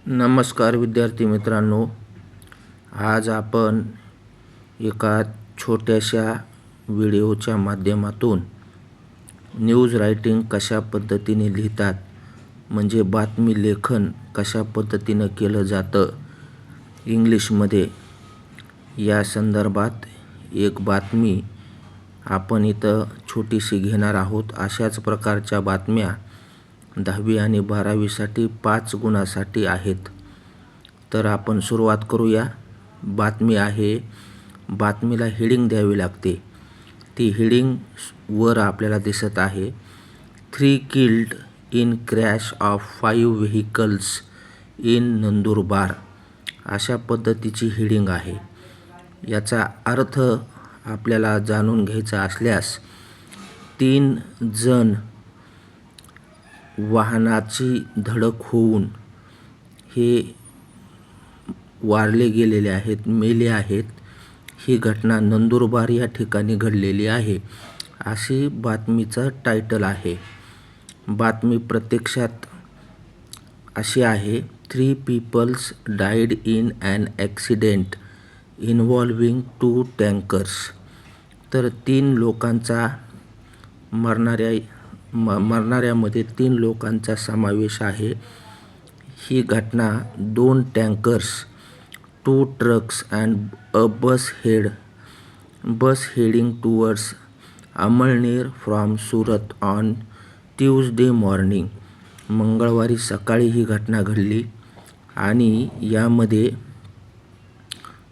नमस्कार विद्यार्थी मित्रांनो, आज आपण एका छोट्याशा व्हिडिओच्या माध्यमातून न्यूज रायटिंग कशा पद्धतीने लिहितात, म्हणजे बातमी लेखन कशा पद्धतीने केलं जातं इंग्लिशमध्ये, या संदर्भात एक बातमी आपण इथं छोटीशी घेणार आहोत। अशाच प्रकारच्या बातम्या 10वी आणि 12वीसाठी 5 गुणासाठी आहेत। तर आपण सुरुवात करूया। बातमी आहे, बातमीला हेडिंग द्यावी लागते। ती हेडिंग वर आपल्याला दिसत आहे, 3 killed in crash of 5 vehicles in Nandurbar. अशा पद्धतीची हेडिंग आहे। याचा अर्थ आपल्याला जाणून घ्यायचा असल्यास 3 जण वाहनाची धडक होऊन हे वारले गेलेले आहेत, मेले आहेत। ही घटना नंदुरबार या ठिकाणी घडलेली आहे, अशी बातमीचं टायटल आहे। बातमी प्रत्यक्षात अशी आहे, 3 peoples died in an accident involving 2 tankers. तर 3 लोकांचा मरणाऱ्यामध्ये 3 लोकांचा समावेश आहे। ही घटना 2 tankers, 2 trucks and a bus heading towards Amalner from Surat on Tuesday morning. मंगळवारी सकाळी ही घटना घडली आणि यामध्ये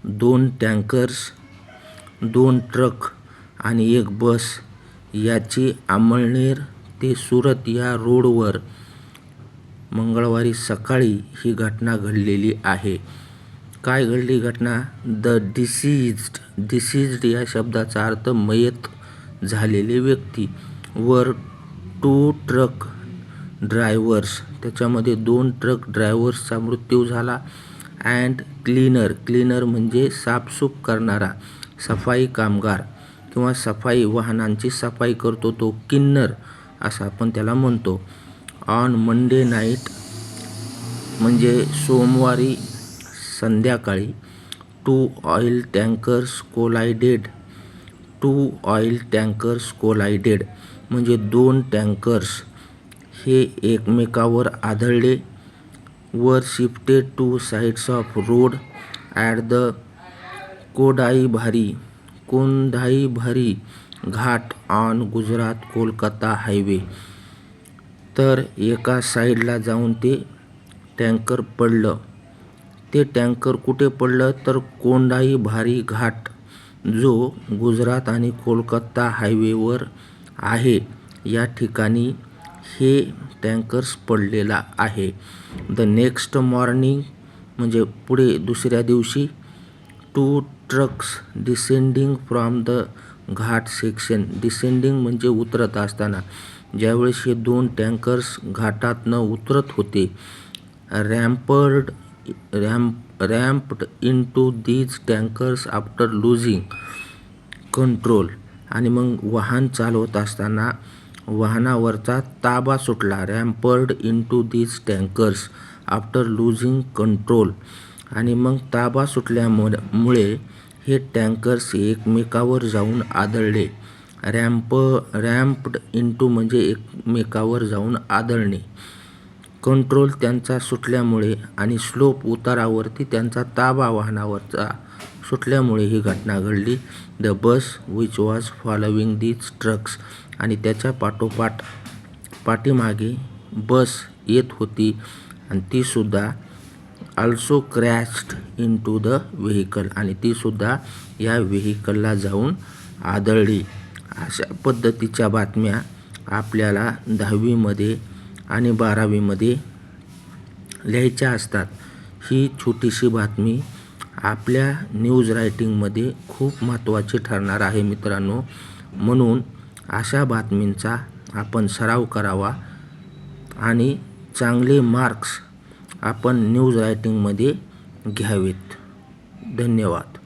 2 टँकर्स, 2 ट्रक आणि 1 बस याची अमळनेर ते सुरत या रोडवर मंगळवारी सकाळी ही घटना घडलेली आहे। काय घडली घटना? द डिसीज्ड या शब्दाचा अर्थ मयत झालेले व्यक्ती, वर 2 ट्रक ड्रायव्हर्स, त्याच्यामध्ये 2 ट्रक ड्रायव्हर्सचा मृत्यू झाला। अँड क्लीनर म्हणजे साफसूफ करणारा, सफाई कामगार किंवा वाहनांची सफाई करतो तो किन्नर असं आपण त्याला म्हणतो। ऑन मंडे नाईट म्हणजे सोमवारी संध्याकाळी 2 ऑइल टँकर्स कोलायडेड म्हणजे 2 टँकर्स हे एकमेकावर आदळले। Were shifted to sides of road at the Kondhaibhari Ghat on Gujarat Kolkata highway. तर एका साईडला जाऊन ते टँकर पडलं। ते टँकर कुठे पडलं? तर कोंढाईभारी घाट, जो गुजरात आणि कोलकाता हायवेवर आहे, या ठिकाणी हे टँकर्स पडलेला आहे। द नेक्स्ट मॉर्निंग म्हणजे पुढे दुसऱ्या दिवशी 2 trucks descending from the Ghat section. Descending म्हणजे उतरत असताना, ज्यावेळेस हे 2 टँकर्स घाटातनं उतरत होते, rammed into these tankers after losing control. आणि मग वाहन चालवत असताना वाहनावरचा ताबा सुटला। Rammed into these tankers after losing control. आणि मग ताबा सुटल्यामुळे हे टँकर्स एकमेकावर जाऊन आदळले। रॅम्प्ड इनटू म्हणजे एकमेकावर जाऊन आदळणे, कंट्रोल त्यांचा सुटल्यामुळे आणि स्लोप उतारावरती त्यांचा ताबा वाहनावरचा सुटल्यामुळे ही घटना घडली। The bus which was following these trucks आणि त्याच्या पाठीमागे बस येत होती आणि ती सुद्धा ऑल्सो क्रॅश्ड इनटू द व्हेकल आणि ती सुद्धा या व्हेकलला जाऊन आदळली। अशा पद्धतीच्या बातम्या आपल्याला 10वीमध्ये आणि 12वीमध्ये लिहायच्या असतात। ही छोटीशी बातमी आपल्या न्यूज रायटिंगमध्ये खूप महत्त्वाची ठरणार आहे मित्रांनो। म्हणून अशा बातमींचा आपण सराव करावा आणि चांगले मार्क्स आपण न्यूज रायटिंगमध्ये घ्यावेत। धन्यवाद।